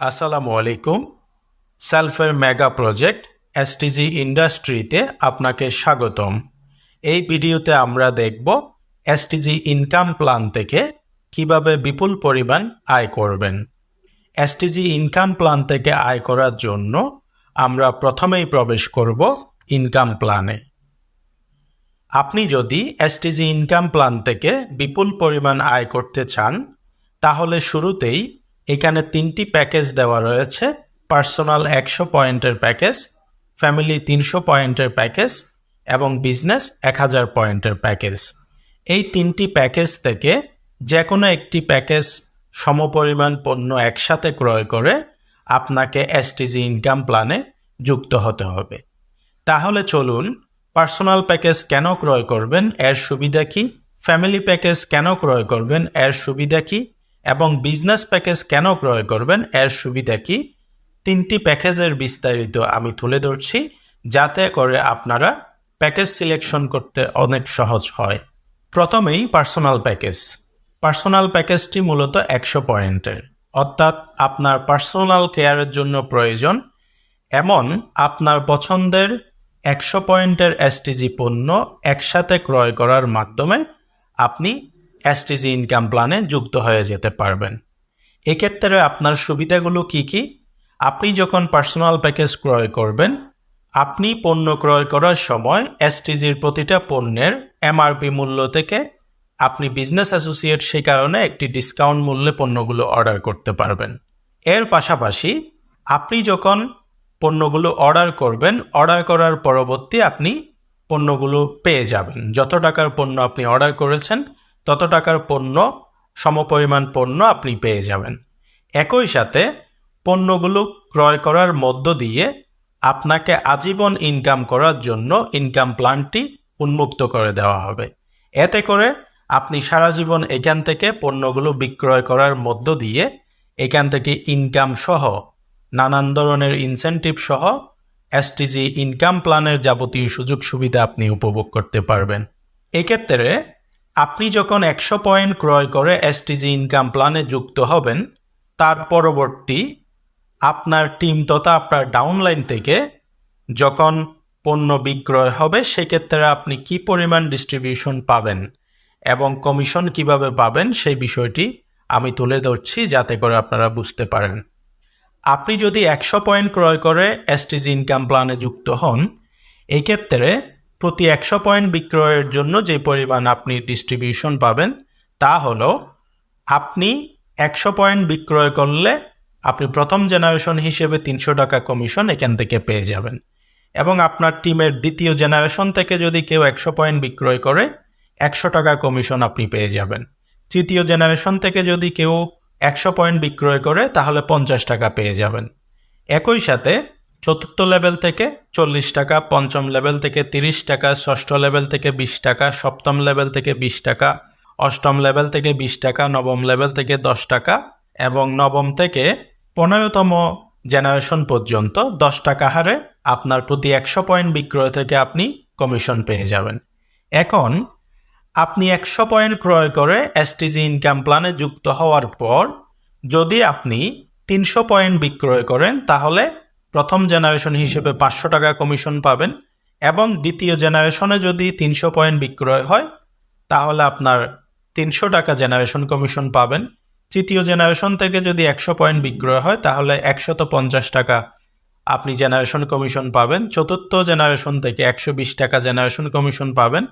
আসসালামু আলাইকুম। সেলফের মেগা প্রজেক্ট এসটিজি ইন্ডাস্ট্রিতে আপনাকে স্বাগতম। এই ভিডিওতে আমরা দেখব এসটিজি ইনকাম প্ল্যান থেকে কিভাবে বিপুল পরিমাণ আয় করবেন। এসটিজি ইনকাম প্ল্যান থেকে আয় করার জন্য আমরা প্রথমেই প্রবেশ করব ইনকাম প্ল্যানে। আপনি যদি এসটিজি ইনকাম প্ল্যান থেকে বিপুল পরিমাণ আয় করতে চান, তাহলে শুরুতেই এখানে 3টি প্যাকেজ দেওয়া রয়েছে: পার্সোনাল 100 পয়েন্টের প্যাকেজ, ফ্যামিলি 300 পয়েন্টের প্যাকেজ এবং বিজনেস 1000 পয়েন্টের প্যাকেজ। এই 3টি প্যাকেজ থেকে যে কোনো একটি প্যাকেজ সমপরিমাণ পণ্য একসাথে ক্রয় করে আপনাকে এসটিজি ইনকাম প্ল্যানে যুক্ত হতে হবে। তাহলে চলুন, পার্সোনাল প্যাকেজ কেন ক্রয় করবেন, এর সুবিধা কী, ফ্যামিলি প্যাকেজ কেন ক্রয় করবেন, এর সুবিধা কী, এবং বিজনেস প্যাকেজ কেন ক্রয় করবেন, এর সুবিধা কী, 3টি প্যাকেজের বিস্তারিত আমি তুলে ধরছি, যাতে করে আপনারা প্যাকেজ সিলেকশন করতে অনেক সহজ হয়। প্রথমেই পার্সোনাল প্যাকেজ। পার্সোনাল প্যাকেজটি মূলত 100 পয়েন্টের, অর্থাৎ আপনার পার্সোনাল কেয়ারের জন্য প্রয়োজন এমন আপনার পছন্দের 100 পয়েন্টের এসটিজি পণ্য একসাথে ক্রয় করার মাধ্যমে আপনি এসটিজি ইনকাম প্ল্যানে যুক্ত হয়ে যেতে পারবেন। এক্ষেত্রে আপনার সুবিধাগুলো কি কি? আপনি যখন পার্সোনাল প্যাকেজ ক্রয় করবেন, আপনি পণ্য ক্রয় করার সময় এসটিজির প্রতিটা পণ্যের এমআরপি মূল্য থেকে আপনি বিজনেস অ্যাসোসিয়েট, সেই কারণে একটি ডিসকাউন্ট মূল্যে পণ্যগুলো অর্ডার করতে পারবেন। এর পাশাপাশি আপনি যখন পণ্যগুলো অর্ডার করবেন, অর্ডার করার পরবর্তী আপনি পণ্যগুলো পেয়ে যাবেন। যত টাকার পণ্য আপনি অর্ডার করেছেন তত টাকার পণ্য, সমপরিমাণ পণ্য আপনি পেয়ে যাবেন। একই সাথে পণ্যগুলো ক্রয় করার মধ্য দিয়ে আপনাকে আজীবন ইনকাম করার জন্য ইনকাম প্ল্যানটি উন্মুক্ত করে দেওয়া হবে। এতে করে আপনি সারা জীবন এখান থেকে পণ্যগুলো বিক্রয় করার মধ্য দিয়ে এখান থেকে ইনকাম সহ, নানান ধরনের ইনসেন্টিভ সহ এসটিজি ইনকাম প্ল্যানের যাবতীয় সুযোগ সুবিধা আপনি উপভোগ করতে পারবেন। এক্ষেত্রে আপনি যখন 100 পয়েন্ট ক্রয় করে এসটিজি ইনকাম প্ল্যানে যুক্ত হবেন, তার পরবর্তী আপনার টিম তথা আপনার ডাউনলাইন থেকে যখন পণ্য বিক্রয় হবে, সেক্ষেত্রে আপনি কি পরিমাণ ডিস্ট্রিবিউশন পাবেন এবং কমিশন কিভাবে পাবেন, সেই বিষয়টি আমি তুলে ধরছি, যাতে করে আপনারা বুঝতে পারেন। আপনি যদি 100 পয়েন্ট ক্রয় করে এসটিজি ইনকাম প্ল্যানে যুক্ত হন, এই ক্ষেত্রে প্রতি 100 পয়েন্ট বিক্রয়ের জন্য যে পরিমাণ আপনি ডিস্ট্রিবিউশন পাবেন, তা হলো আপনি 100 পয়েন্ট বিক্রয় করলে আপনি প্রথম জেনারেশন হিসেবে 300 টাকা কমিশন এখান থেকে পেয়ে যাবেন, এবং আপনার টিমের দ্বিতীয় জেনারেশন থেকে যদি কেউ 100 পয়েন্ট বিক্রয় করে 100 টাকা কমিশন আপনি পেয়ে যাবেন। তৃতীয় জেনারেশন থেকে যদি কেউ 100 পয়েন্ট বিক্রয় করে তাহলে 50 টাকা পেয়ে যাবেন। একই সাথে চতুর্থ লেভেল থেকে 40 টাকা, পঞ্চম লেভেল থেকে 30 টাকা, ষষ্ঠ লেভেল থেকে 20 টাকা, সপ্তম লেভেল থেকে 20 টাকা, অষ্টম লেভেল থেকে 20 টাকা, নবম লেভেল থেকে 10 টাকা এবং নবম থেকে 15তম জেনারেশন পর্যন্ত 10 টাকা হারে আপনার প্রতি 100 পয়েন্ট বিক্রয় থেকে আপনি কমিশন পেয়ে যাবেন। এখন আপনি 100 পয়েন্ট ক্রয় করে এসটিজি ইনকাম প্ল্যানে যুক্ত হওয়ার পর যদি আপনি 300 পয়েন্ট বিক্রয় করেন, তাহলে প্রথম জেনারেশন হিসেবে 500 টাকা কমিশন পাবেন, এবং দ্বিতীয় জেনারেশনে যদি 300 পয়েন্ট বিক্রয় হয় তাহলে আপনার 300 টাকা জেনারেশন কমিশন পাবেন। তৃতীয় জেনারেশন থেকে যদি 100 পয়েন্ট বিক্রয় হয় তাহলে 150 টাকা আপনি জেনারেশন কমিশন পাবেন। চতুর্থ জেনারেশন থেকে 120 টাকা জেনারেশন কমিশন পাবেন।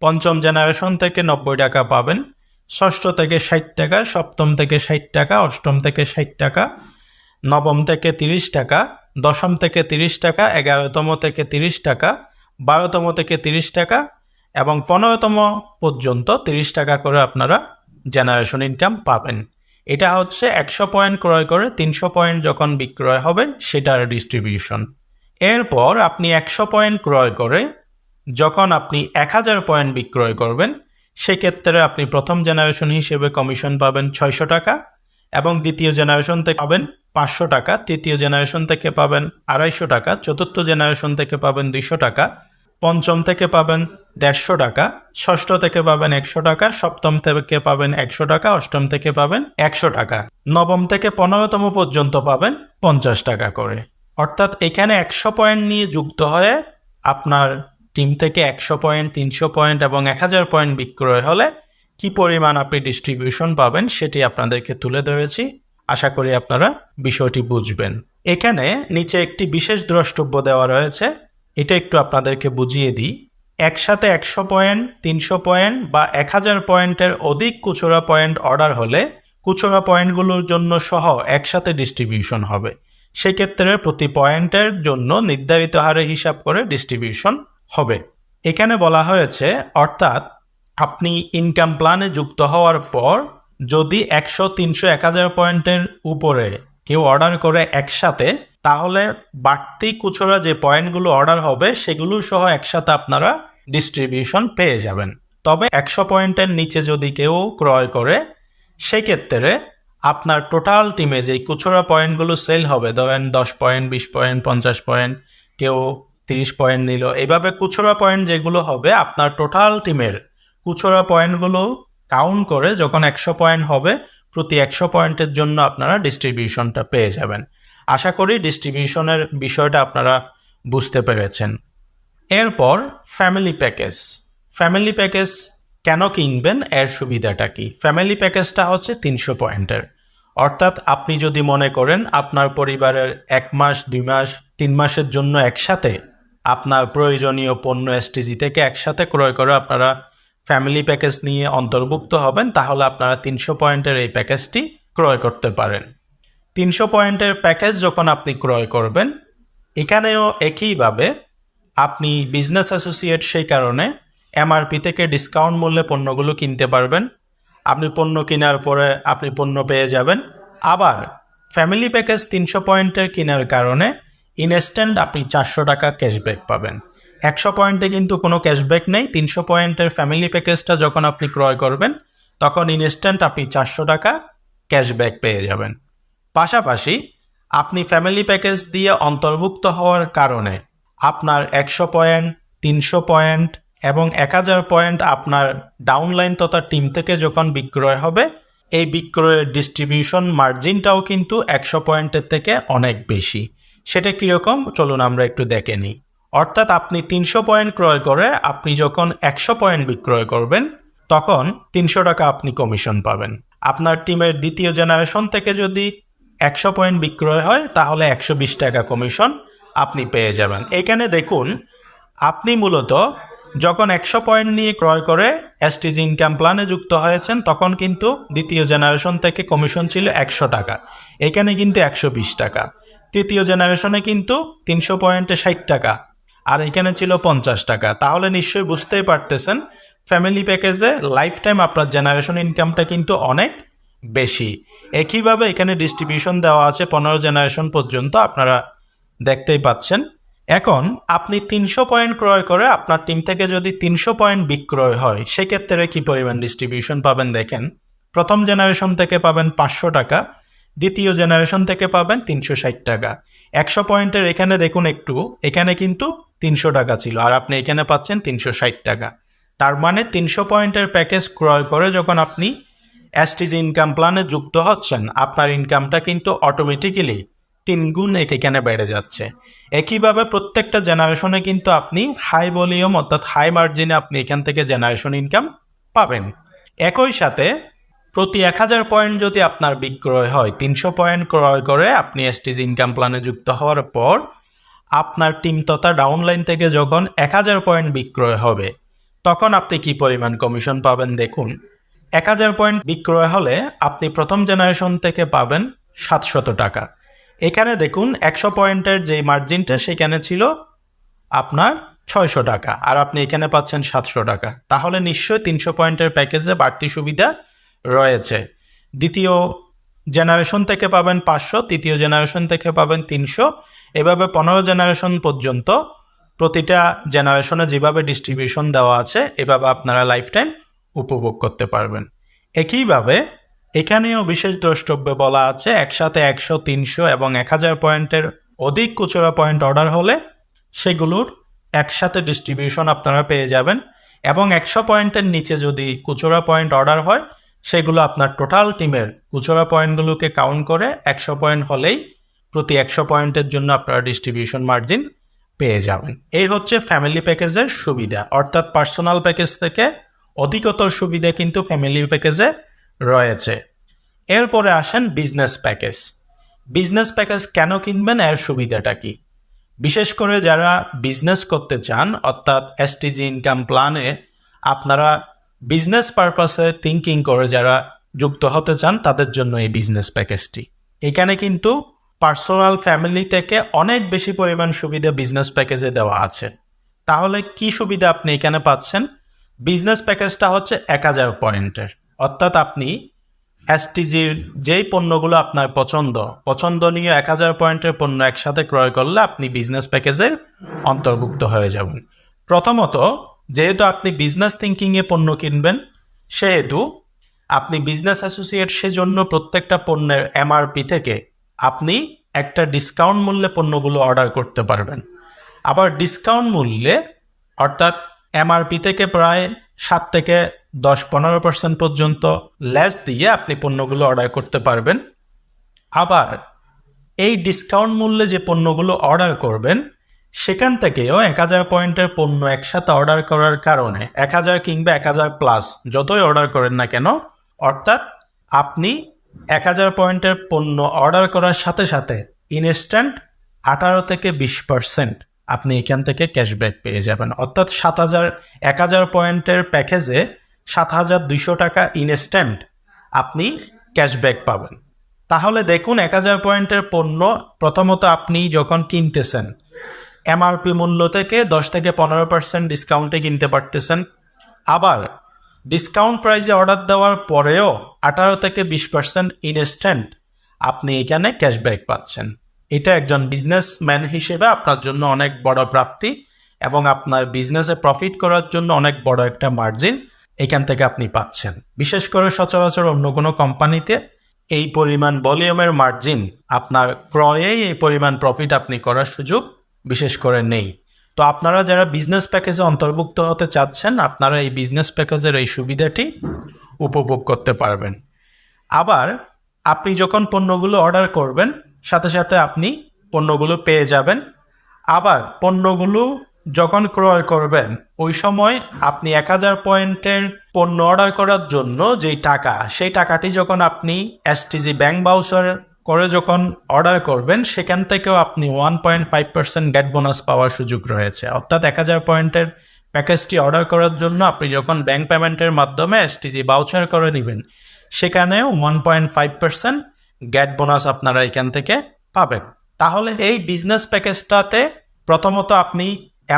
পঞ্চম জেনারেশন থেকে 90 টাকা পাবেন। ষষ্ঠ থেকে 60 টাকা, সপ্তম থেকে 60 টাকা, অষ্টম থেকে 60 টাকা, নবম থেকে 30 টাকা, দশম থেকে 30 টাকা, 11তম থেকে 30 টাকা, 12তম থেকে 30 টাকা এবং 15তম পর্যন্ত 30 টাকা করে আপনারা জেনারেশন ইনকাম পাবেন। এটা হচ্ছে 100 পয়েন্ট ক্রয় করে 300 পয়েন্ট যখন বিক্রয় হবে সেটার ডিস্ট্রিবিউশন। এরপর আপনি 100 পয়েন্ট ক্রয় করে যখন আপনি 1000 পয়েন্ট বিক্রয় করবেন, সেক্ষেত্রে আপনি প্রথম জেনারেশন হিসেবে কমিশন পাবেন 600 টাকা এবং দ্বিতীয় জেনারেশন থেকে পাবেন 500 টাকা, তৃতীয় জেনারেশন থেকে পাবেন 250 টাকা, চতুর্থ জেনারেশন থেকে পাবেন 200 টাকা, পঞ্চম থেকে পাবেন 150 টাকা, ষষ্ঠ থেকে পাবেন 100 টাকা, সপ্তম থেকে পাবেন 100 টাকা, অষ্টম থেকে পাবেন 100 টাকা, নবম থেকে 15তম পর্যন্ত পাবেন 50 টাকা করে। অর্থাৎ এখানে 100 পয়েন্ট নিয়ে যুক্ত হয়ে আপনার টিম থেকে 100 পয়েন্ট, 300 পয়েন্ট এবং 1000 পয়েন্ট বিক্রয় হলে কি পরিমাণ আপনি ডিস্ট্রিবিউশন পাবেন সেটি আপনাদেরকে তুলে ধরেছি। আশা করি আপনারা বিষয়টি বুঝবেন। এখানে নিচে একটি বিশেষ দ্রষ্টব্য দেওয়া রয়েছে, এটা একটু আপনাদেরকে বুঝিয়ে দিই। একসাথে 100 পয়েন্ট, 300 পয়েন্ট বা 1000 পয়েন্টের অধিক খুচরা পয়েন্ট অর্ডার হলে খুচরা পয়েন্টগুলোর জন্য সহ একসাথে ডিস্ট্রিবিউশন হবে। সেক্ষেত্রে প্রতি পয়েন্টের জন্য নির্ধারিত হারে হিসাব করে ডিস্ট্রিবিউশন হবে। এখানে বলা হয়েছে, অর্থাৎ আপনি ইনকাম প্ল্যানে যুক্ত হওয়ার পর যদি 100, 300, 1000 পয়েন্টের উপরে কেউ অর্ডার করে একসাথে, তাহলে বাড়তি খুচরা যে পয়েন্টগুলো অর্ডার হবে সেগুলো সহ একসাথে আপনারা ডিস্ট্রিবিউশন পেয়ে যাবেন। তবে 100 পয়েন্টের নিচে যদি কেউ ক্রয় করে, সেক্ষেত্রে আপনার টোটাল টিমে যেই খুচরা পয়েন্টগুলো সেল হবে, ধরেন 10 পয়েন্ট, 20 পয়েন্ট, 50 পয়েন্ট, কেউ 30 পয়েন্ট নিল, এভাবে খুচরা পয়েন্ট যেগুলো হবে আপনার টোটাল টিমের খুচরা পয়েন্টগুলো কাউন্ট করে যখন 100 পয়েন্ট হবে, প্রতি 100 পয়েন্টের জন্য আপনারা ডিস্ট্রিবিউশনটা পেয়ে যাবেন। আশা করি ডিস্ট্রিবিউশনের বিষয়টা আপনারা বুঝতে পেরেছেন। এরপর ফ্যামিলি প্যাকেজ। ফ্যামিলি প্যাকেজ কেন কিনবেন, এর সুবিধাটা কি? ফ্যামিলি প্যাকেজটা হচ্ছে 300 পয়েন্টের। অর্থাৎ আপনি যদি মনে করেন আপনার পরিবারের 1 মাস, 2 মাস, 3 মাসের জন্য একসাথে আপনার প্রয়োজনীয় পণ্য এসটিজি থেকে একসাথে ক্রয় করে আপনারা ফ্যামিলি প্যাকেজ নিয়ে অন্তর্ভুক্ত হবেন, তাহলে আপনারা 300 পয়েন্টের এই প্যাকেজটি ক্রয় করতে পারেন। 300 পয়েন্টের প্যাকেজ যখন আপনি ক্রয় করবেন, এখানেও একইভাবে আপনি বিজনেস অ্যাসোসিয়েট, সেই কারণে এমআরপি থেকে ডিসকাউন্ট মূল্যে পণ্যগুলো কিনতে পারবেন। আপনি পণ্য কেনার পরে আপনি পণ্য পেয়ে যাবেন। আবার ফ্যামিলি প্যাকেজ 300 পয়েন্টের কেনার কারণে ইনস্ট্যান্ট আপনি 400 টাকা ক্যাশব্যাক পাবেন। 100 পয়েন্টে কিন্তু কোনো ক্যাশব্যাক নেই। 300 পয়েন্টের ফ্যামিলি প্যাকেজটা যখন আপনি ক্রয় করবেন, তখন ইনস্ট্যান্ট আপনি 400 টাকা ক্যাশব্যাক পেয়ে যাবেন। পাশাপাশি আপনি ফ্যামিলি প্যাকেজ দিয়ে অন্তর্ভুক্ত হওয়ার কারণে আপনার 100 পয়েন্ট, 300 পয়েন্ট এবং 1000 পয়েন্ট আপনার ডাউনলাইন তথা টিম থেকে যখন বিক্রয় হবে, এই বিক্রয়ের ডিস্ট্রিবিউশন মার্জিনটাও কিন্তু 100 পয়েন্টের থেকে অনেক বেশি। সেটা কীরকম, চলুন আমরা একটু দেখে নিই। অর্থাৎ আপনি 300 পয়েন্ট ক্রয় করে আপনি যখন 100 পয়েন্ট বিক্রয় করবেন, তখন 300 টাকা আপনি কমিশন পাবেন। আপনার টিমের দ্বিতীয় জেনারেশন থেকে যদি 100 পয়েন্ট বিক্রয় হয়, তাহলে 120 টাকা কমিশন আপনি পেয়ে যাবেন। এখানে দেখুন, আপনি মূলত যখন 100 পয়েন্ট নিয়ে ক্রয় করে এসটিজি ইনকাম প্ল্যানে যুক্ত হয়েছেন, তখন কিন্তু দ্বিতীয় জেনারেশন থেকে কমিশন ছিল 100 টাকা, এখানে কিন্তু 120 টাকা। তৃতীয় জেনারেশনে কিন্তু 300 পয়েন্টে 60 টাকা, আর এখানে ছিল 50 টাকা। তাহলে নিশ্চয়ই বুঝতেই পারতেছেন, ফ্যামিলি প্যাকেজে লাইফ টাইম আপনার জেনারেশন ইনকামটা কিন্তু অনেক বেশি। একইভাবে এখানে ডিস্ট্রিবিউশন দেওয়া আছে 15 জেনারেশন পর্যন্ত, আপনারা দেখতেই পাচ্ছেন। এখন আপনি 300 পয়েন্ট ক্রয় করে আপনার টিম থেকে যদি 300 পয়েন্ট বিক্রয় হয়, সেক্ষেত্রে কি পরিমাণ ডিস্ট্রিবিউশন পাবেন দেখেন। প্রথম জেনারেশন থেকে পাবেন 500 টাকা, দ্বিতীয় জেনারেশন থেকে পাবেন 360 টাকা। 100 পয়েন্টের এখানে দেখুন একটু, এখানে কিন্তু 300 টাকা ছিল, আর আপনি এখানে পাচ্ছেন 360 টাকা। তার মানে 300 পয়েন্টের প্যাকেজ ক্রয় করে যখন আপনি এসটিজি ইনকাম প্ল্যানে যুক্ত হচ্ছেন, আপনার ইনকামটা কিন্তু অটোমেটিক্যালি 3 গুণ এখানে বেড়ে যাচ্ছে। একইভাবে প্রত্যেকটা জেনারেশনে কিন্তু আপনি হাই ভলিউম অর্থাৎ হাই মার্জিনে আপনি এখান থেকে জেনারেশন ইনকাম পাবেন। একই সাথে প্রতি 1000 পয়েন্ট যদি আপনার বিক্রয় হয়, 300 পয়েন্ট ক্রয় করে আপনি এসটিজি ইনকাম প্ল্যানে যুক্ত হওয়ার পর আপনার টিম তথা ডাউনলাইন থেকে যখন 1000 পয়েন্ট বিক্রয় হবে, তখন আপনি কি পরিমাণ কমিশন পাবেন দেখুন। 1000 পয়েন্ট বিক্রয় হলে আপনি প্রথম জেনারেশন থেকে পাবেন 700 টাকা। এখানে দেখুন 100 পয়েন্টের যে মার্জিনটা সেখানে ছিল আপনার 600 টাকা, আর আপনি এখানে পাচ্ছেন 700 টাকা। তাহলে নিশ্চয়ই 300 পয়েন্টের প্যাকেজে বাড়তি সুবিধা রয়েছে। দ্বিতীয় জেনারেশন থেকে পাবেন 500, তৃতীয় জেনারেশন থেকে পাবেন 300, এভাবে 15 জেনারেশন পর্যন্ত প্রতিটা জেনারেশনে যেভাবে ডিস্ট্রিবিউশন দেওয়া আছে, এভাবে আপনারা লাইফ টাইম উপভোগ করতে পারবেন। একইভাবে এখানেও বিশেষ দ্রষ্টব্য বলা আছে, একসাথে 100, 300 এবং 1000 পয়েন্টের অধিক খুচরা পয়েন্ট অর্ডার হলে সেগুলোর একসাথে ডিস্ট্রিবিউশন আপনারা পেয়ে যাবেন। এবং 100 পয়েন্টের নিচে যদি খুচরা পয়েন্ট অর্ডার হয় সেগুলো আপনার টোটাল টিমের খুচরা পয়েন্টগুলোকে কাউন্ট করে 100 পয়েন্ট হলেই প্রতি 100 পয়েন্টের জন্য আপনারা ডিস্ট্রিবিউশন মার্জিন পেয়ে যাবেন। এই হচ্ছে ফ্যামিলি প্যাকেজের সুবিধা, অর্থাৎ পার্সোনাল প্যাকেজ থেকে অধিকতর সুবিধা কিন্তু ফ্যামিলি প্যাকেজে রয়েছে। এরপরে আসেন বিজনেস প্যাকেজ। বিজনেস প্যাকেজ কেন কিনবেন, এর সুবিধাটা কি? বিশেষ করে যারা বিজনেস করতে চান, অর্থাৎ এসটিজি ইনকাম প্ল্যানে আপনারা বিজনেস পারপাসে থিঙ্কিং করে যারা যুক্ত হতে চান তাদের জন্য এই বিজনেস প্যাকেজটি। এখানে কিন্তু পার্সোনাল ফ্যামিলি থেকে অনেক বেশি পরিমাণ সুবিধা বিজনেস প্যাকেজে দেওয়া আছে। তাহলে কি সুবিধা আপনি এখানে পাচ্ছেন? বিজনেস প্যাকেজটা হচ্ছে 1000 পয়েন্টের, অর্থাৎ আপনি এসটিজির যেই পণ্যগুলো আপনার পছন্দনীয় 1000 পয়েন্টের পণ্য একসাথে ক্রয় করলে আপনি বিজনেস প্যাকেজের অন্তর্ভুক্ত হয়ে যাবেন। প্রথমত, যেহেতু আপনি বিজনেস থিঙ্কিংয়ে পণ্য কিনবেন, সেহেতু আপনি বিজনেস অ্যাসোসিয়েট, সেজন্য প্রত্যেকটা পণ্যের এমআরপি থেকে আপনি একটা ডিসকাউন্ট মূল্যে পণ্যগুলো অর্ডার করতে পারবেন। আবার ডিসকাউন্ট মূল্যে, অর্থাৎ এমআরপি থেকে প্রায় 7 থেকে 10-15% পর্যন্ত লেস দিয়ে আপনি পণ্যগুলো অর্ডার করতে পারবেন। আবার এই ডিসকাউন্ট মূল্যে যে পণ্যগুলো অর্ডার করবেন সেখান থেকেও 1000 পয়েন্টের পণ্য একসাথে অর্ডার করার কারণে 1000 কিংবা 1000 প্লাস যতই অর্ডার করেন না কেন, অর্থাৎ আপনি 1000 পয়েন্টের পণ্য অর্ডার করার সাথে সাথে ইনস্ট্যান্ট 18 থেকে 20% আপনি এখান থেকে ক্যাশব্যাক পেয়ে যাবেন। অর্থাৎ 1000 পয়েন্টের প্যাকেজে 7200 টাকা ইনস্ট্যান্ট আপনি ক্যাশব্যাক পাবেন। তাহলে দেখুন, 1000 পয়েন্টের পণ্য প্রথমত আপনি যখন কিনতেছেন এমআরপি মূল্য থেকে 10 থেকে 15% ডিসকাউন্টে কিনতে পারতেছেন। আবার ডিসকাউন্ট প্রাইসে অর্ডার দেওয়ার পরেও 18 থেকে 20% ইনস্ট্যান্ট আপনি এখানে ক্যাশব্যাক পাচ্ছেন। এটা একজন বিজনেসম্যান হিসেবে আপনার জন্য অনেক বড় প্রাপ্তি এবং আপনার বিজনেসে প্রফিট করার জন্য অনেক বড় একটা মার্জিন এখান থেকে আপনি পাচ্ছেন। বিশেষ করে সচরাচর অন্য কোনো কোম্পানিতে এই পরিমাণ ভলিউমের মার্জিন, আপনার ক্রয়েই এই পরিমাণ প্রফিট আপনি করার সুযোগ বিশেষ করে নেই। তো আপনারা যারা বিজনেস প্যাকেজে অন্তর্ভুক্ত হতে চাচ্ছেন, আপনারা এই বিজনেস প্যাকেজের এই সুবিধাটি উপভোগ করতে পারবেন। আবার আপনি যখন পণ্যগুলো অর্ডার করবেন সাথে সাথে আপনি পণ্যগুলো পেয়ে যাবেন। আবার পণ্যগুলো যখন ক্রয় করবেন ওই সময় আপনি 1000 পয়েন্টের পণ্য অর্ডার করার জন্য যেই টাকা, সেই টাকাটি যখন আপনি এসটিজি ব্যাংক ভাউচার করে যখন অর্ডার করবেন সেখান থেকেও আপনি 1.5% গেট বোনাস পাওয়ার সুযোগ রয়েছে। অর্থাৎ 1000 পয়েন্টের প্যাকেজটি অর্ডার করার জন্য আপনি যখন ব্যাংক পেমেন্টের মাধ্যমে এসটিজি ভাউচার করে নেবেন সেখানেও 1.5% গেট বোনাস আপনারা এখান থেকে পাবেন। তাহলে এই বিজনেস প্যাকেজটাতে প্রথমত আপনি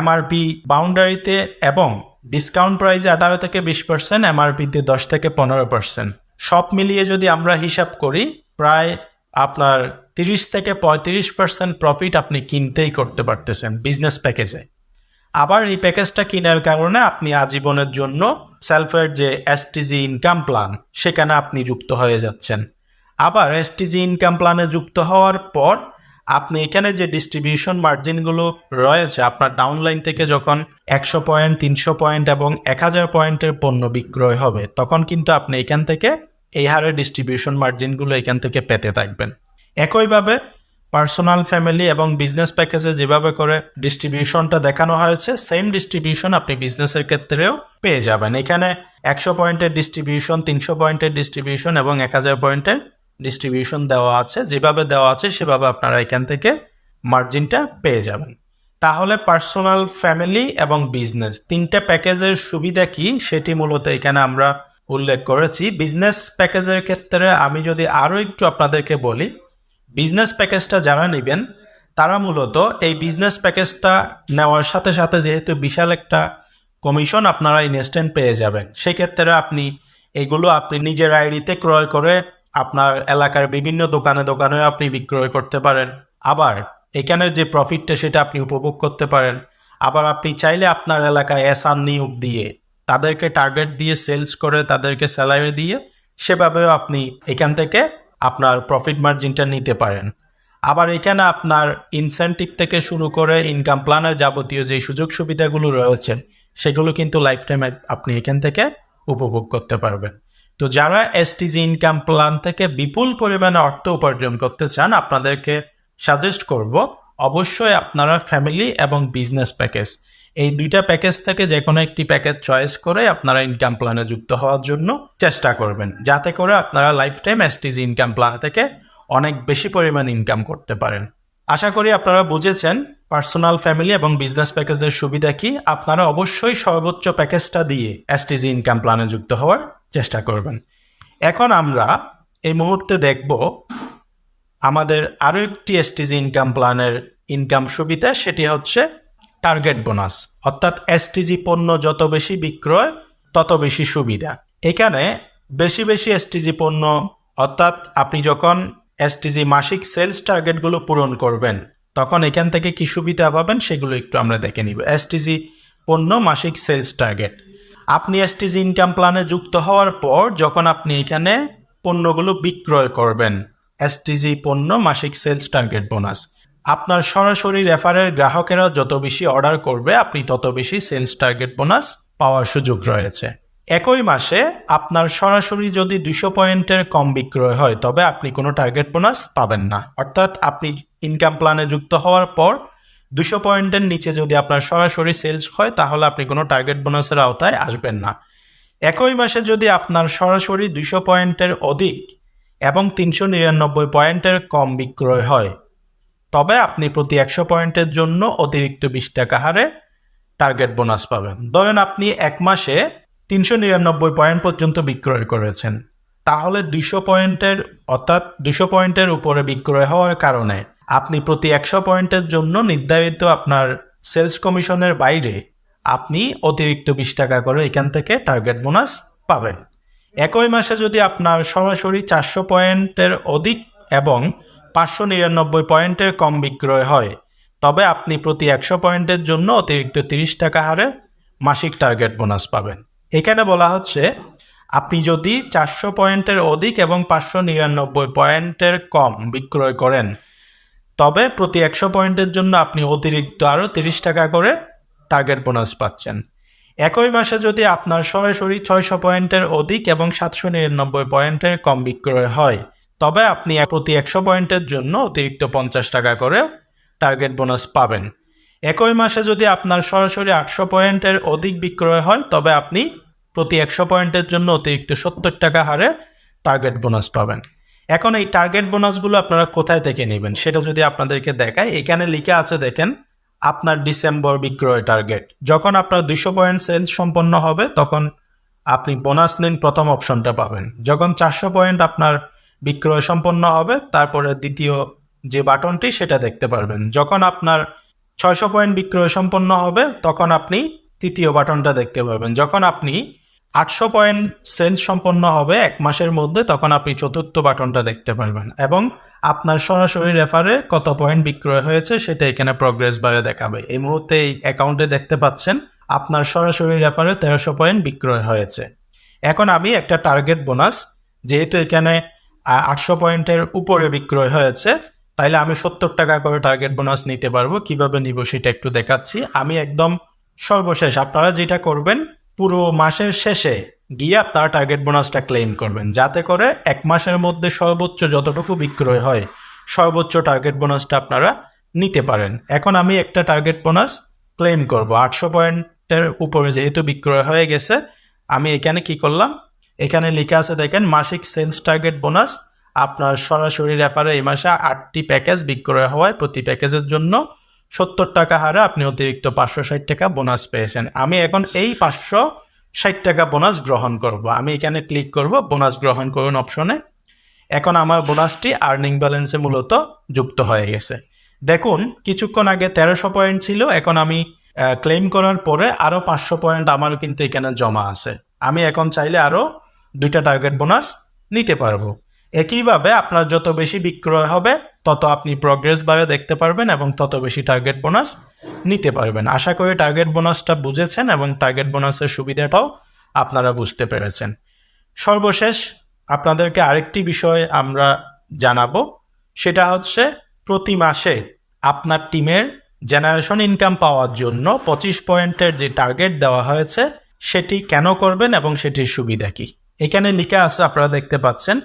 এমআরপি বাউন্ডারিতে এবং ডিসকাউন্ট প্রাইসে 18 থেকে 20%, এমআরপিতে 10 থেকে 15%, সব মিলিয়ে যদি আমরা হিসাব করি প্রায় আপনার 30 থেকে 35% প্রফিট আপনি কিনতেই করতে পারতেছেন বিজনেস প্যাকেজে। আবার এই প্যাকেজটা কেনার কারণে আপনি আজীবনের জন্য সেলফের যে এসটিজি ইনকাম প্ল্যান সেখানে আপনি যুক্ত হয়ে যাচ্ছেন। আবার এসটিজি ইনকাম প্ল্যানে যুক্ত হওয়ার পর আপনি এখানে যে ডিস্ট্রিবিউশন মার্জিনগুলো রয়েছে, আপনার ডাউনলাইন থেকে যখন 100 পয়েন্ট, 300 পয়েন্ট এবং 1000 পয়েন্টের পণ্য বিক্রয় হবে তখন কিন্তু আপনি এখান থেকে এই হারে ডিস্ট্রিবিউশন মার্জিনগুলো এখান থেকে পেতে থাকবেন। একইভাবে পার্সোনাল, ফ্যামিলি এবং বিজনেস প্যাকেজে যেভাবে করে ডিস্ট্রিবিউশনটা দেখানো হয়েছে সেম ডিস্ট্রিবিউশন আপনি বিজনেসের ক্ষেত্রেও পেয়ে যাবেন। এখানে 100 পয়েন্টের ডিস্ট্রিবিউশন, 300 পয়েন্টের ডিস্ট্রিবিউশন এবং 1000 পয়েন্টের ডিস্ট্রিবিউশন দেওয়া আছে। যেভাবে দেওয়া আছে সেভাবে আপনারা এখান থেকে মার্জিনটা পেয়ে যাবেন। তাহলে পার্সোনাল, ফ্যামিলি এবং বিজনেস তিনটা প্যাকেজের সুবিধা কি সেটি মূলত এখানে আমরা উল্লেখ করেছি। বিজনেস প্যাকেজের ক্ষেত্রে আমি যদি আরও একটু আপনাদেরকে বলি, বিজনেস প্যাকেজটা যারা নেবেন তারা মূলত এই বিজনেস প্যাকেজটা নেওয়ার সাথে সাথে যেহেতু বিশাল একটা কমিশন আপনারা ইনস্ট্যান্ট পেয়ে যাবেন, সেক্ষেত্রে আপনি এগুলো আপনি নিজের আইডিতে ক্রয় করে আপনার এলাকার বিভিন্ন দোকানেও আপনি বিক্রয় করতে পারেন। আবার এখানের যে প্রফিটটা সেটা আপনি উপভোগ করতে পারেন। আবার আপনি চাইলে আপনার এলাকায় এসআর নিয়োগ দিয়ে তাদেরকে টার্গেট দিয়ে সেলস করে তাদেরকে স্যালারি দিয়ে সেভাবেও আপনি এখান থেকে আপনার প্রফিট মার্জিনটা নিতে পারেন। আবার এখানে আপনার ইনসেন্টিভ থেকে শুরু করে ইনকাম প্ল্যানের যাবতীয় যে সুযোগ সুবিধাগুলো রয়েছে সেগুলো কিন্তু লাইফ টাইম আপনি এখান থেকে উপভোগ করতে পারবেন। তো যারা এসটিজি ইনকাম প্ল্যান থেকে বিপুল পরিমাণে অর্থ উপার্জন করতে চান, আপনাদেরকে সাজেস্ট করব অবশ্যই আপনারা ফ্যামিলি এবং বিজনেস প্যাকেজ, এই দুইটা প্যাকেজ থেকে যে কোনো একটি প্যাকেজ চয়েস করে আপনারা ইনকাম প্ল্যানে যুক্ত হওয়ার জন্য চেষ্টা করবেন, যাতে করে আপনারা life time STG income plan থেকে অনেক বেশি পরিমাণ ইনকাম করতে পারেন। আশা করি আপনারা বুঝেছেন পার্সোনাল, ফ্যামিলি এবং বিজনেস প্যাকেজের সুবিধা কি। আপনারা অবশ্যই সর্বোচ্চ প্যাকেজটা দিয়ে এসটিজি ইনকাম প্ল্যানে যুক্ত হওয়ার চেষ্টা করবেন। এখন আমরা এই মুহূর্তে দেখব আমাদের আরও একটি এসটিজি ইনকাম প্ল্যানের ইনকাম সুবিধা, সেটি হচ্ছে টার্গেট বোনাস। অর্থাৎ এসটিজি পণ্য যত বেশি বিক্রয় তত বেশি সুবিধা। এখানে বেশি বেশি এসটিজি পণ্য, অর্থাৎ আপনি যখন এসটিজি মাসিক সেলস টার্গেটগুলো পূরণ করবেন তখন এখান থেকে কি সুবিধা পাবেন সেগুলো একটু আমরা দেখে নিব। এসটিজি পণ্য মাসিক সেলস টার্গেট, আপনি এসটিজি ইনকাম প্ল্যানে যুক্ত হওয়ার পর যখন আপনি এখানে পণ্যগুলো বিক্রয় করবেন, এসটিজি পণ্য মাসিক সেলস টার্গেট বোনাস, আপনার সরাসরি রেফারের গ্রাহকেরা যত বেশি অর্ডার করবে আপনি তত বেশি সেলস টার্গেট বোনাস পাওয়ার সুযোগ রয়েছে। একই মাসে আপনার সরাসরি যদি 200 পয়েন্টের কম বিক্রয় হয় তবে আপনি কোনো টার্গেট বোনাস পাবেন না। অর্থাৎ আপনি ইনকাম প্ল্যানে যুক্ত হওয়ার পর 200 পয়েন্টের নিচে যদি আপনার সরাসরি সেলস হয় তাহলে আপনি কোনো টার্গেট বোনাসের আওতায় আসবেন না। একই মাসে যদি আপনার সরাসরি 200 পয়েন্টের অধিক এবং 399 পয়েন্টের কম বিক্রয় হয় তবে আপনি প্রতি 100 পয়েন্টের জন্য অতিরিক্ত 20 টাকা হারে টার্গেট বোনাস পাবেন। ধরেন আপনি এক মাসে 399 পয়েন্ট পর্যন্ত বিক্রয় করেছেন, তাহলে 200 পয়েন্টের অর্থাৎ 200 পয়েন্টের উপরে বিক্রয় হওয়ার কারণে আপনি প্রতি 100 পয়েন্টের জন্য নির্ধারিত আপনার সেলস কমিশনের বাইরে আপনি অতিরিক্ত 20 টাকা করে এখান থেকে টার্গেট বোনাস পাবেন। একই মাসে যদি আপনার সরাসরি 400 পয়েন্টের অধিক এবং 599 পয়েন্টের কম বিক্রয় হয় তবে আপনি প্রতি 100 পয়েন্টের জন্য অতিরিক্ত 30 টাকা হারে মাসিক টার্গেট বোনাস পাবেন। এখানে বলা হচ্ছে আপনি যদি 400 পয়েন্টের অধিক এবং 599 পয়েন্টের কম বিক্রয় করেন তবে প্রতি 100 পয়েন্টের জন্য আপনি অতিরিক্ত আরও 30 টাকা করে টার্গেট বোনাস পাচ্ছেন। একই মাসে যদি আপনার সরাসরি 600 পয়েন্টের অধিক এবং 799 পয়েন্টের কম বিক্রয় হয় তবে আপনি প্রতি 100 পয়েন্টের জন্য অতিরিক্ত 50 টাকা করে টার্গেট বোনাস পাবেন। একই মাসে যদি আপনার সরাসরি 800 পয়েন্টের অধিক বিক্রয় হয় তবে আপনি প্রতি 100 পয়েন্টের জন্য অতিরিক্ত 70 টাকা হারে টার্গেট বোনাস পাবেন। এখন এই টার্গেট বোনাসগুলো আপনারা কোথায় থেকে নেবেন সেটা যদি আপনাদেরকে দেখায়, এখানে লিখে আছে দেখেন আপনার ডিসেম্বর বিক্রয় টার্গেট। যখন আপনার 200 পয়েন্ট সেলস সম্পন্ন হবে তখন আপনি বোনাস নিন প্রথম অপশনটা পাবেন। যখন 400 পয়েন্ট আপনার বিক্রয় সম্পন্ন হবে তারপরে দ্বিতীয় যে বাটনটি সেটা দেখতে পারবেন। যখন আপনার 600 পয়েন্ট বিক্রয় সম্পন্ন হবে তখন আপনি তৃতীয় বাটনটা দেখতে পাবেন। যখন আপনি 800 পয়েন্ট সেলস সম্পন্ন হবে এক মাসের মধ্যে তখন আপনি চতুর্থ বাটনটা দেখতে পারবেন এবং আপনার সরাসরি রেফারে কত পয়েন্ট বিক্রয় হয়েছে সেটা এখানে প্রগ্রেস বারে দেখাবে। এই মুহূর্তে এই অ্যাকাউন্টে দেখতে পাচ্ছেন আপনার সরাসরি রেফারে 1300 পয়েন্ট বিক্রয় হয়েছে। এখন আমি একটা টার্গেট বোনাস, যেহেতু এখানে 800 পয়েন্টের উপরে বিক্রয় হয়েছে তাইলে আমি 70 টাকা করে টার্গেট বোনাস নিতে পারবো। কিভাবে নিব সেটা একটু দেখাচ্ছি। আমি একদম সর্বশেষ, আপনারা যেটা করবেন পুরো মাসের শেষে গিয়ে আপনারা টার্গেট বোনাসটা ক্লেম করবেন, যাতে করে এক মাসের মধ্যে সর্বোচ্চ যতটুকু বিক্রয় হয় সর্বোচ্চ টার্গেট বোনাসটা আপনারা নিতে পারেন। এখন আমি একটা টার্গেট বোনাস ক্লেম করব 800 পয়েন্টের উপরে যেহেতু বিক্রয় হয়ে গেছে। আমি এখানে কি করলাম, এখানে লেখা আছে দেখেন মাসিক সেলস টার্গেট বোনাস। আপনার সরাসরি রেফারে এই মাসে 8টি প্যাকেজ বিক্রয় হওয়ায় প্রতি প্যাকেজের জন্য 70 টাকা হারে আপনি অতিরিক্ত 560 টাকা বোনাস পেয়েছেন। আমি এখন এই 560 টাকা বোনাস গ্রহণ করব। আমি এখানে ক্লিক করব বোনাস গ্রহণ করুন অপশনে। এখন আমার বোনাসটি আর্নিং ব্যালেন্সে মূলত যুক্ত হয়ে গেছে। দেখুন কিছুক্ষণ আগে 1300 পয়েন্ট ছিল, এখন আমি ক্লেম করার পরে আরও 500 পয়েন্ট আমার কিন্তু এখানে জমা আছে। আমি এখন চাইলে আরও 2টা টার্গেট বোনাস নিতে পারবো। একইভাবে আপনার যত বেশি বিক্রয় হবে তত আপনি প্রগ্রেস বারে দেখতে পারবেন এবং তত বেশি টার্গেট বোনাস নিতে পারবেন। আশা করি টার্গেট বোনাসটা বুঝেছেন এবং টার্গেট বোনাসের সুবিধাটাও আপনারা বুঝতে পেরেছেন। সর্বশেষ আপনাদেরকে আরেকটি বিষয় আমরা জানাবো, সেটা হচ্ছে প্রতি মাসে আপনার টিমের জেনারেশন ইনকাম পাওয়ার জন্য 25 পয়েন্টের যে টার্গেট দেওয়া হয়েছে সেটি কেন করবেন এবং সেটির সুবিধা কি। এখানে লেখা আছে, আপনারা দেখতে পাচ্ছেন,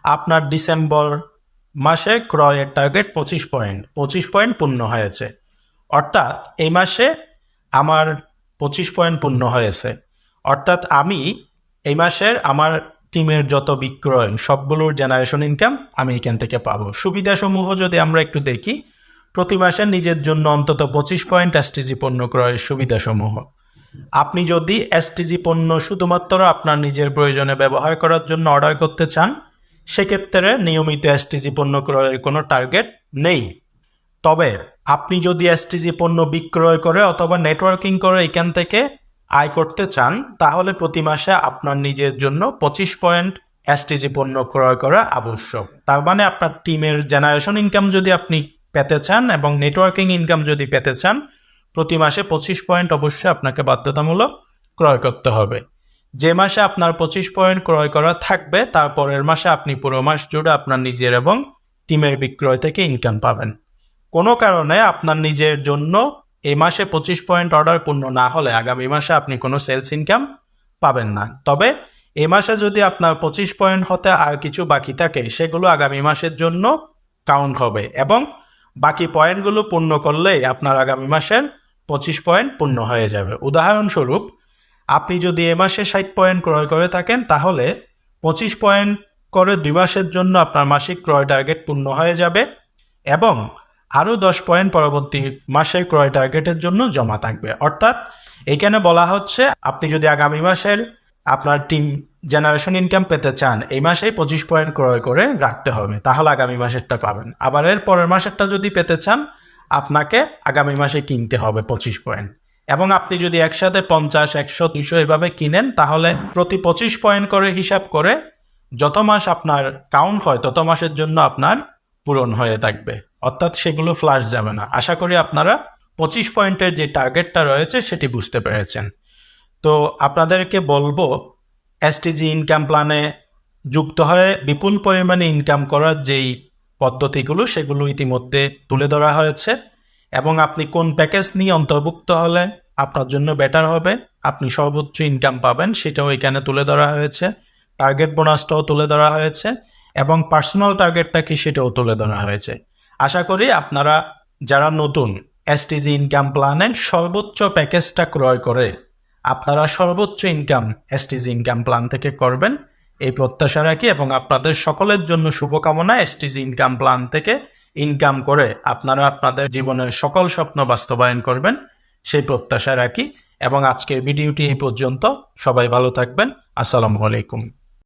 আপনার ডিসেম্বর মাসে ক্রয়ের টার্গেট 25 পয়েন্ট পূর্ণ হয়েছে। অর্থাৎ এই মাসে আমার 25 পয়েন্ট পূর্ণ হয়েছে, অর্থাৎ আমি এই মাসের আমার টিমের যত বিক্রয় সবগুলোর জেনারেশন ইনকাম আমি এখান থেকে পাবো। সুবিধাসমূহ যদি আমরা একটু দেখি, প্রতি মাসে নিজের জন্য অন্তত 25 পয়েন্ট এসটিজি পণ্য ক্রয়ের সুবিধাসমূহ। আপনি যদি এসটিজি পণ্য শুধুমাত্র আপনার নিজের প্রয়োজনে ব্যবহার করার জন্য অর্ডার করতে চান, সেক্ষেত্রে নিয়মিত এসটিজি পণ্য ক্রয়ের কোনো টার্গেট নেই। তবে আপনি যদি এসটিজি পণ্য বিক্রয় করে অথবা নেটওয়ার্কিং করে এখান থেকে আয় করতে চান, তাহলে প্রতি মাসে আপনার নিজের জন্য 25 পয়েন্ট এসটিজি পণ্য ক্রয় করা আবশ্যক। তার মানে আপনার টিমের জেনারেশন ইনকাম যদি আপনি পেতে চান এবং নেটওয়ার্কিং ইনকাম যদি পেতে চান, প্রতি মাসে 25 পয়েন্ট অবশ্যই আপনাকে বাধ্যতামূলক ক্রয় করতে হবে। যে মাসে আপনার 25 পয়েন্ট ক্রয় করা থাকবে, তারপরের মাসে আপনি পুরো মাস জুড়ে আপনার নিজের এবং টিমের বিক্রয় থেকে ইনকাম পাবেন। কোনো কারণে আপনার নিজের জন্য এই মাসে 25 পয়েন্ট অর্ডার পূর্ণ না হলে আগামী মাসে আপনি কোনো সেলস ইনকাম পাবেন না। তবে এই মাসে যদি আপনার 25 পয়েন্ট হতে আর কিছু বাকি থাকে, সেগুলো আগামী মাসের জন্য কাউন্ট হবে এবং বাকি পয়েন্টগুলো পূর্ণ করলেই আপনার আগামী মাসের 25 পয়েন্ট পূর্ণ হয়ে যাবে। উদাহরণস্বরূপ, আপনি যদি এ মাসে 60 পয়েন্ট ক্রয় করে থাকেন, তাহলে 25 পয়েন্ট করে 2 মাসের জন্য আপনার মাসিক ক্রয় টার্গেট পূর্ণ হয়ে যাবে এবং আরও 10 পয়েন্ট পরবর্তী মাসের ক্রয় টার্গেটের জন্য জমা থাকবে। অর্থাৎ এখানে বলা হচ্ছে, আপনি যদি আগামী মাসের আপনার টিম জেনারেশন ইনকাম পেতে চান, এই মাসেই 25 পয়েন্ট ক্রয় করে রাখতে হবে, তাহলে আগামী মাসেরটা পাবেন। আবার এর পরের মাসেরটা যদি পেতে চান, আপনাকে আগামী মাসে কিনতে হবে 25 পয়েন্ট। এবং আপনি যদি একসাথে 50, 100, 200 এভাবে কিনেন, তাহলে প্রতি 25 পয়েন্ট করে হিসাব করে যত মাস আপনার কাউন্ট হয় তত মাসের জন্য আপনার পূরণ হয়ে থাকবে, অর্থাৎ সেগুলো ফ্লাশ যাবে না। আশা করি আপনারা 25 পয়েন্টের যে টার্গেটটা রয়েছে সেটি বুঝতে পেরেছেন। তো আপনাদেরকে বলবো, এসটিজি ইনকাম প্ল্যানে যুক্ত হয়ে বিপুল পরিমাণে ইনকাম করার যেই পদ্ধতিগুলো, সেগুলো ইতিমধ্যে তুলে ধরা হয়েছে এবং আপনি কোন প্যাকেজ নিয়ে অন্তর্ভুক্ত হলে আপনার জন্য বেটার হবে, আপনি সর্বোচ্চ ইনকাম পাবেন, সেটাও এখানে তুলে ধরা হয়েছে। টার্গেট বোনাসটাও তুলে ধরা হয়েছে এবং পার্সোনাল টার্গেটটা কি সেটাও তুলে ধরা হয়েছে। আশা করি আপনারা যারা নতুন, এসটিজি ইনকাম প্ল্যানের সর্বোচ্চ প্যাকেজটা ক্রয় করে আপনারা সর্বোচ্চ ইনকাম এসটিজি ইনকাম প্ল্যান থেকে করবেন, এই প্রত্যাশা রাখি এবং আপনাদের সকলের জন্য শুভকামনা। এসটিজি ইনকাম প্ল্যান থেকে ইনকাম করে আপনারা আপনাদের জীবনের সকল স্বপ্ন বাস্তবায়ন করবেন, সেই প্রত্যাশা রাখি এবং আজকের ভিডিওটি এই পর্যন্ত। সবাই ভালো থাকবেন। আসসালামু আলাইকুম।